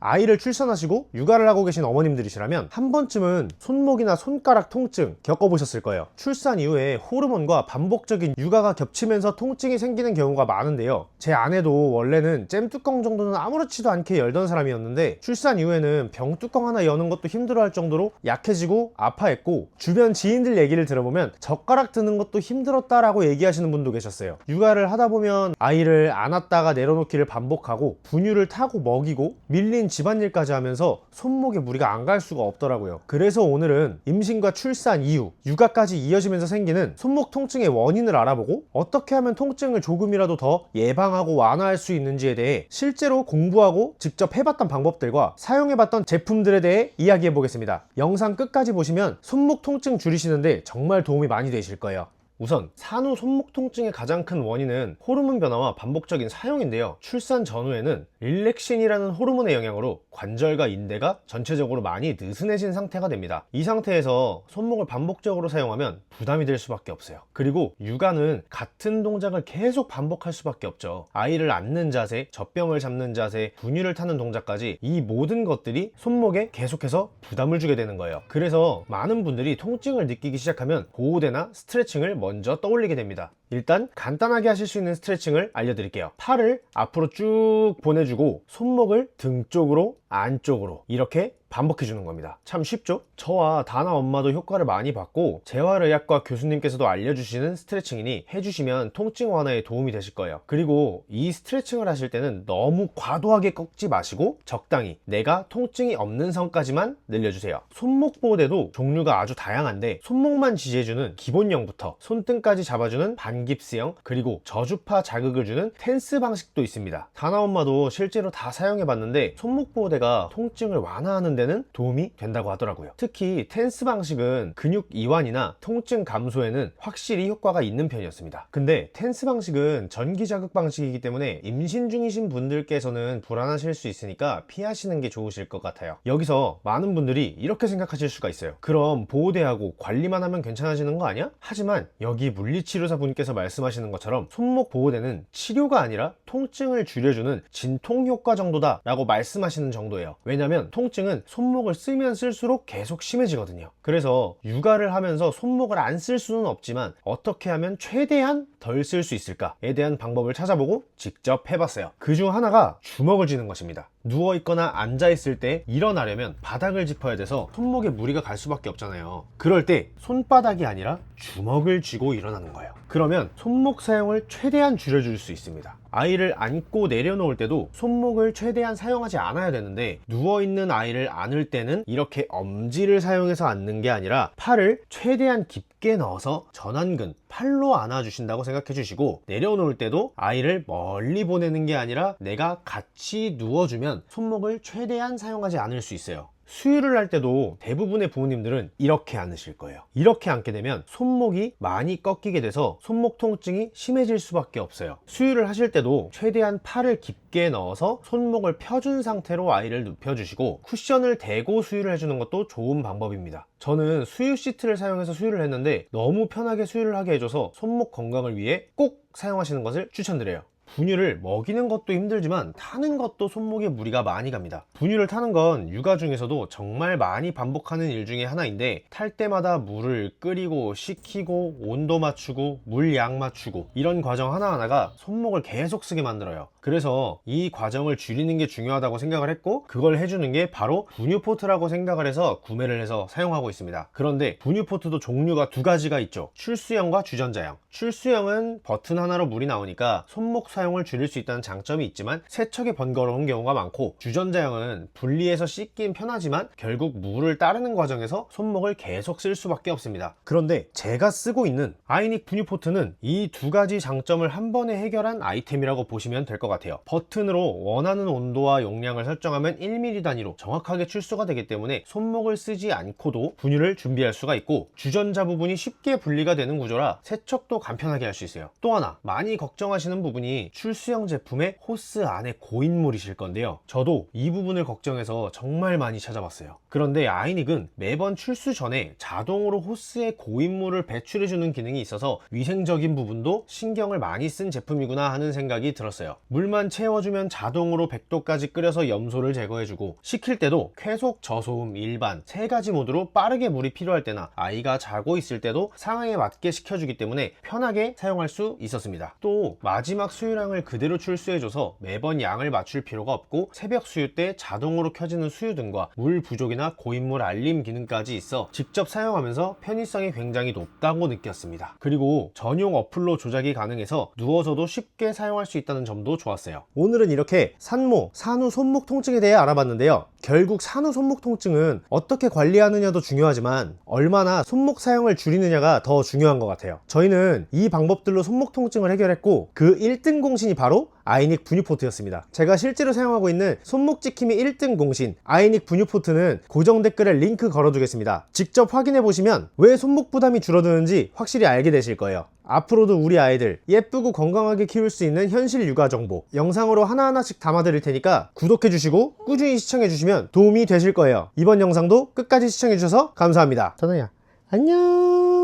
아이를 출산하시고 육아를 하고 계신 어머님들이시라면 한 번쯤은 손목이나 손가락 통증 겪어보셨을 거예요. 출산 이후에 호르몬과 반복적인 육아가 겹치면서 통증이 생기는 경우가 많은데요. 제 아내도 원래는 잼 뚜껑 정도는 아무렇지도 않게 열던 사람이었는데 출산 이후에는 병 뚜껑 하나 여는 것도 힘들어할 정도로 약해지고 아파했고, 주변 지인들 얘기를 들어보면 젓가락 드는 것도 힘들었다라고 얘기하시는 분도 계셨어요. 육아를 하다 보면 아이를 안았다가 내려놓기를 반복하고 분유를 타고 먹이고 밀린 집안일까지 하면서 손목에 무리가 안 갈 수가 없더라고요. 그래서 오늘은 임신과 출산 이후 육아까지 이어지면서 생기는 손목 통증의 원인을 알아보고 어떻게 하면 통증을 조금이라도 더 예방하고 완화할 수 있는지에 대해 실제로 공부하고 직접 해봤던 방법들과 사용해봤던 제품들에 대해 이야기해 보겠습니다. 영상 끝까지 보시면 손목 통증 줄이시는데 정말 도움이 많이 되실 거예요. 우선 산후 손목 통증의 가장 큰 원인은 호르몬 변화와 반복적인 사용인데요. 출산 전후에는 릴렉신이라는 호르몬의 영향으로 관절과 인대가 전체적으로 많이 느슨해진 상태가 됩니다. 이 상태에서 손목을 반복적으로 사용하면 부담이 될 수밖에 없어요. 그리고 육아는 같은 동작을 계속 반복할 수밖에 없죠. 아이를 안는 자세, 젖병을 잡는 자세, 분유를 타는 동작까지 이 모든 것들이 손목에 계속해서 부담을 주게 되는 거예요. 그래서 많은 분들이 통증을 느끼기 시작하면 보호대나 스트레칭을 먼저 떠올리게 됩니다. 일단 간단하게 하실 수 있는 스트레칭을 알려드릴게요. 팔을 앞으로 쭉 보내주고 손목을 등 쪽으로 안쪽으로 이렇게 반복해 주는 겁니다. 참 쉽죠? 저와 다나 엄마도 효과를 많이 받고 재활의학과 교수님께서도 알려주시는 스트레칭이니 해주시면 통증 완화에 도움이 되실 거예요. 그리고 이 스트레칭을 하실 때는 너무 과도하게 꺾지 마시고 적당히 내가 통증이 없는 선까지만 늘려주세요. 손목 보호대도 종류가 아주 다양한데 손목만 지지해주는 기본형부터 손등까지 잡아주는 반깁스형, 그리고 저주파 자극을 주는 텐스 방식도 있습니다. 다나 엄마도 실제로 다 사용해봤는데 손목 보호대가 통증을 완화하는 데는 도움이 된다고 하더라고요. 특히 텐스 방식은 근육 이완이나 통증 감소에는 확실히 효과가 있는 편이었습니다. 근데 텐스 방식은 전기 자극 방식이기 때문에 임신 중이신 분들께서는 불안하실 수 있으니까 피하시는 게 좋으실 것 같아요. 여기서 많은 분들이 이렇게 생각하실 수가 있어요. 그럼 보호대하고 관리만 하면 괜찮아지는 거 아니야? 하지만 여기 물리치료사 분께서 말씀하시는 것처럼 손목 보호대는 치료가 아니라 통증을 줄여주는 진통 효과 정도다 라고 말씀하시는 정도예요. 왜냐면 통증은 손목을 쓰면 쓸수록 계속 심해지거든요. 그래서 육아를 하면서 손목을 안 쓸 수는 없지만 어떻게 하면 최대한 덜 쓸 수 있을까에 대한 방법을 찾아보고 직접 해봤어요. 그 중 하나가 주먹을 쥐는 것입니다. 누워있거나 앉아있을 때 일어나려면 바닥을 짚어야 돼서 손목에 무리가 갈 수밖에 없잖아요. 그럴 때 손바닥이 아니라 주먹을 쥐고 일어나는 거예요. 그러면 손목 사용을 최대한 줄여줄 수 있습니다. 아이를 안고 내려놓을 때도 손목을 최대한 사용하지 않아야 되는데 누워있는 아이를 안을 때는 이렇게 엄지를 사용해서 안는 게 아니라 팔을 최대한 깊게 넣어서 전완근, 팔로 안아주신다고 생각해 주시고, 내려놓을 때도 아이를 멀리 보내는 게 아니라 내가 같이 누워주면 손목을 최대한 사용하지 않을 수 있어요. 수유를 할 때도 대부분의 부모님들은 이렇게 안으실 거예요. 이렇게 앉게 되면 손목이 많이 꺾이게 돼서 손목 통증이 심해질 수밖에 없어요. 수유를 하실 때도 최대한 팔을 깊게 넣어서 손목을 펴준 상태로 아이를 눕혀주시고 쿠션을 대고 수유를 해주는 것도 좋은 방법입니다. 저는 수유 시트를 사용해서 수유를 했는데 너무 편하게 수유를 하게 해줘서 손목 건강을 위해 꼭 사용하시는 것을 추천드려요. 분유를 먹이는 것도 힘들지만 타는 것도 손목에 무리가 많이 갑니다. 분유를 타는 건 육아 중에서도 정말 많이 반복하는 일 중에 하나인데 탈 때마다 물을 끓이고 식히고 온도 맞추고 물양 맞추고 이런 과정 하나하나가 손목을 계속 쓰게 만들어요. 그래서 이 과정을 줄이는 게 중요하다고 생각을 했고 그걸 해주는 게 바로 분유포트라고 생각을 해서 구매를 해서 사용하고 있습니다. 그런데 분유포트도 종류가 두 가지가 있죠. 출수형과 주전자형. 출수형은 버튼 하나로 물이 나오니까 손목 사용을 줄일 수 있다는 장점이 있지만 세척이 번거로운 경우가 많고, 주전자형은 분리해서 씻긴 편하지만 결국 물을 따르는 과정에서 손목을 계속 쓸 수밖에 없습니다. 그런데 제가 쓰고 있는 아이닉 분유포트는 이 두 가지 장점을 한 번에 해결한 아이템이라고 보시면 될 것 같아요. 버튼으로 원하는 온도와 용량을 설정하면 1mm 단위로 정확하게 출수가 되기 때문에 손목을 쓰지 않고도 분유를 준비할 수가 있고, 주전자 부분이 쉽게 분리가 되는 구조라 세척도 간편하게 할 수 있어요. 또 하나 많이 걱정하시는 부분이 출수형 제품의 호스 안에 고인물이실 건데요. 저도 이 부분을 걱정해서 정말 많이 찾아봤어요. 그런데 아이닉은 매번 출수 전에 자동으로 호스에 고인물을 배출해주는 기능이 있어서 위생적인 부분도 신경을 많이 쓴 제품이구나 하는 생각이 들었어요. 물만 채워주면 자동으로 100도까지 끓여서 염소를 제거해주고, 식힐 때도 쾌속, 저소음, 일반 세 가지 모드로 빠르게 물이 필요할 때나 아이가 자고 있을 때도 상황에 맞게 식혀주기 때문에 편하게 사용할 수 있었습니다. 또 마지막 수유량을 그대로 출수해줘서 매번 양을 맞출 필요가 없고, 새벽 수유 때 자동으로 켜지는 수유등과 물 부족이나 고인물 알림 기능까지 있어 직접 사용하면서 편의성이 굉장히 높다고 느꼈습니다. 그리고 전용 어플로 조작이 가능해서 누워서도 쉽게 사용할 수 있다는 점도 좋았어요. 오늘은 이렇게 산모, 산후 손목 통증에 대해 알아봤는데요. 결국 산후 손목 통증은 어떻게 관리하느냐도 중요하지만 얼마나 손목 사용을 줄이느냐가 더 중요한 것 같아요. 저희는 이 방법들로 손목 통증을 해결했고, 그 1등 공신이 바로 아이닉 분유포트였습니다. 제가 실제로 사용하고 있는 손목 지킴이 1등 공신 아이닉 분유포트는 고정 댓글에 링크 걸어두겠습니다. 직접 확인해 보시면 왜 손목 부담이 줄어드는지 확실히 알게 되실 거예요. 앞으로도 우리 아이들 예쁘고 건강하게 키울 수 있는 현실 육아 정보 영상으로 하나하나씩 담아드릴 테니까 구독해 주시고 꾸준히 시청해 주시면 도움이 되실 거예요. 이번 영상도 끝까지 시청해 주셔서 감사합니다. 선우야 안녕.